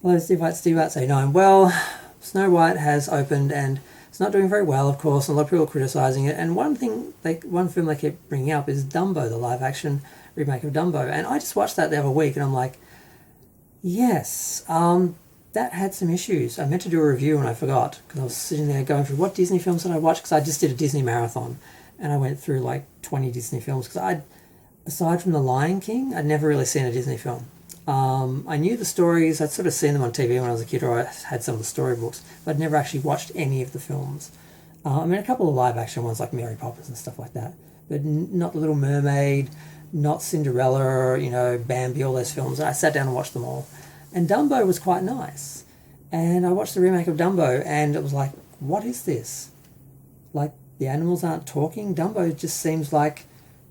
Hello, Steve White 89. Well, Snow White has opened and it's not doing very well, of course, and a lot of people are criticising it. And one film they keep bringing up is Dumbo, the live-action remake of Dumbo. And I just watched that the other week, and I'm like, yes, that had some issues. I meant to do a review and I forgot because I was sitting there going through what Disney films did I watch, because I just did a Disney marathon and I went through like 20 Disney films because aside from The Lion King, I'd never really seen a Disney film. I knew the stories. I'd sort of seen them on TV when I was a kid, or I had some of the storybooks, but I'd never actually watched any of the films. I mean, a couple of live-action ones like Mary Poppins and stuff like that, but not The Little Mermaid, not Cinderella, Bambi, all those films. And I sat down and watched them all. And Dumbo was quite nice. And I watched the remake of Dumbo, and it was like, what is this? Like, the animals aren't talking? Dumbo just seems like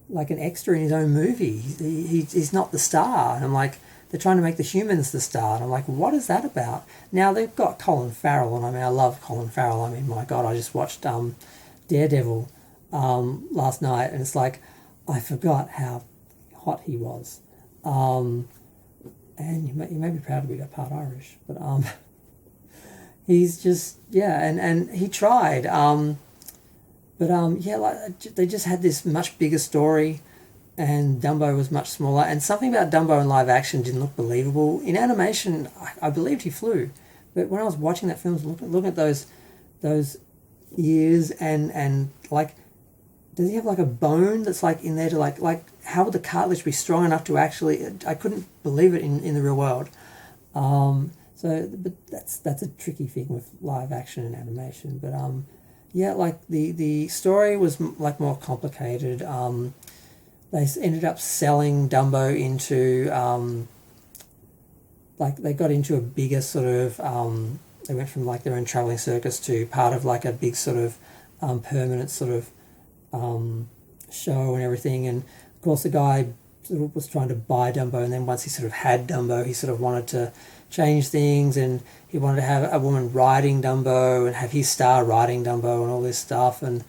an extra in his own movie. He's not the star. And I'm like, they're trying to make the humans the star. And I'm like, what is that about? Now, they've got Colin Farrell, and I mean, I love Colin Farrell. I mean, my God, I just watched Daredevil last night, and it's like, I forgot how hot he was. And you may be proud to be a part Irish, but he's just, yeah, and he tried. They just had this much bigger story, and Dumbo was much smaller, and something about Dumbo in live action didn't look believable. In animation, I believed he flew, but when I was watching that film, looking at those ears and like, does he have like a bone that's like in there to like how would the cartilage be strong enough to actually? I couldn't believe it in the real world. But that's a tricky thing with live action and animation. But yeah, like the story was like more complicated. They ended up selling Dumbo into they got into a bigger sort of they went from like their own traveling circus to part of like a big sort of permanent sort of show and everything. And of course the guy sort of was trying to buy Dumbo, and then once he sort of had Dumbo, he sort of wanted to change things, and he wanted to have a woman riding Dumbo and have his star riding Dumbo and all this stuff, and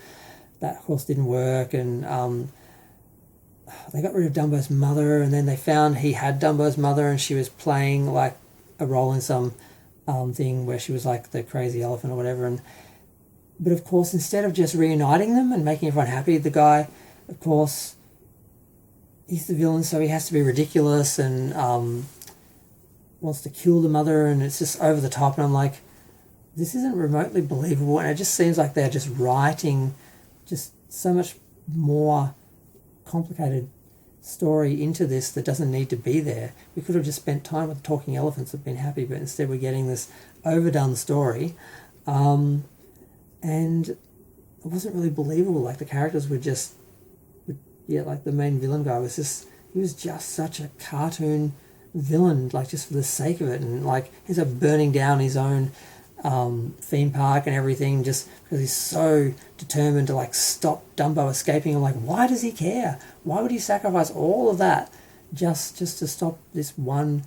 that of course didn't work. And they got rid of Dumbo's mother, and then they found he had Dumbo's mother, and she was playing like a role in some thing where she was like the crazy elephant or whatever. But of course, instead of just reuniting them and making everyone happy, the guy, of course, he's the villain, so he has to be ridiculous and wants to kill the mother, and it's just over the top. And I'm like, this isn't remotely believable, and it just seems like they're just writing just so much more complicated story into this that doesn't need to be there. We could have just spent time with talking elephants and been happy, but instead we're getting this overdone story. And it wasn't really believable. Like, the characters were just, like the main villain guy was just such a cartoon villain, like just for the sake of it, and like he's burning down his own theme park and everything just because he's so determined to like stop Dumbo escaping. I'm like, why does he care? Why would he sacrifice all of that just to stop this one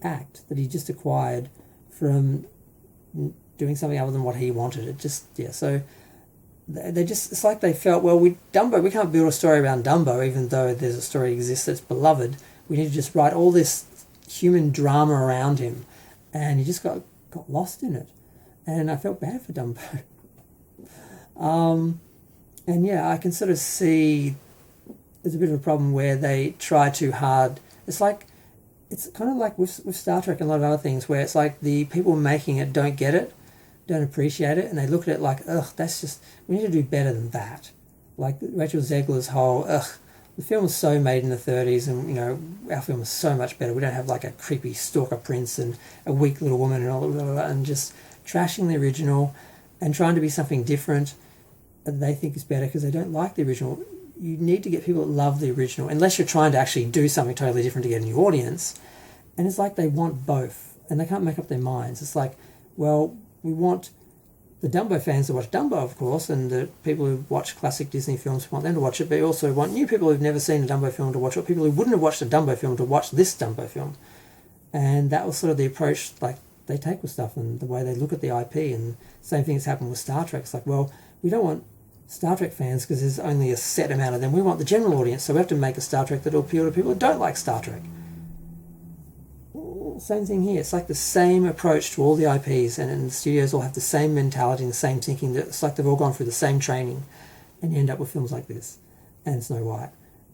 act that he just acquired from doing something other than what he wanted? It just, so they just, it's like they felt, well, we can't build a story around Dumbo, even though there's a story that exists that's beloved. We need to just write all this human drama around him, and he just got lost in it, and I felt bad for Dumbo. And yeah, I can sort of see there's a bit of a problem where they try too hard. It's kind of like with Star Trek and a lot of other things, where it's like the people making it don't get it, don't appreciate it, and they look at it like, ugh, that's just, we need to do better than that. Like Rachel Zegler's whole, the film was so made in the 30s, and our film is so much better. We don't have like a creepy stalker prince and a weak little woman and all that, and just trashing the original and trying to be something different that they think is better because they don't like the original. You need to get people that love the original, unless you're trying to actually do something totally different to get a new audience. And it's like they want both, and they can't make up their minds. It's like, well, we want the Dumbo fans to watch Dumbo, of course, and the people who watch classic Disney films, we want them to watch it, but we also want new people who've never seen a Dumbo film to watch it, or people who wouldn't have watched a Dumbo film to watch this Dumbo film. And that was sort of the approach like they take with stuff and the way they look at the IP. And same thing has happened with Star Trek. It's like, well, we don't want Star Trek fans because there's only a set amount of them. We want the general audience, so we have to make a Star Trek that will appeal to people who don't like Star Trek. Same thing here. It's like the same approach to all the IPs, and the studios all have the same mentality and the same thinking. That it's like they've all gone through the same training, and you end up with films like this, and Snow White.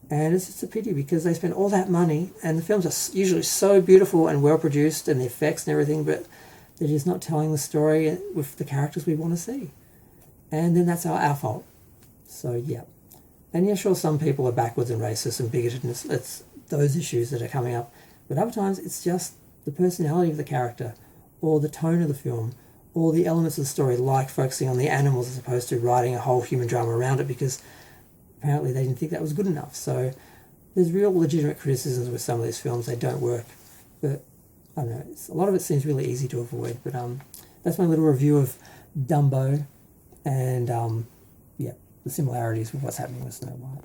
And it's just a pity because they spend all that money, and the films are usually so beautiful and well produced, and the effects and everything, but they're just not telling the story with the characters we want to see. And then that's our fault. So yeah. And yeah, sure, some people are backwards and racist and bigoted, and it's those issues that are coming up. But other times it's just the personality of the character, or the tone of the film, or the elements of the story, like focusing on the animals as opposed to writing a whole human drama around it, because apparently they didn't think that was good enough. So there's real legitimate criticisms with some of these films. They don't work. But I don't know, a lot of it seems really easy to avoid. But that's my little review of Dumbo, and yeah, the similarities with what's happening with Snow White.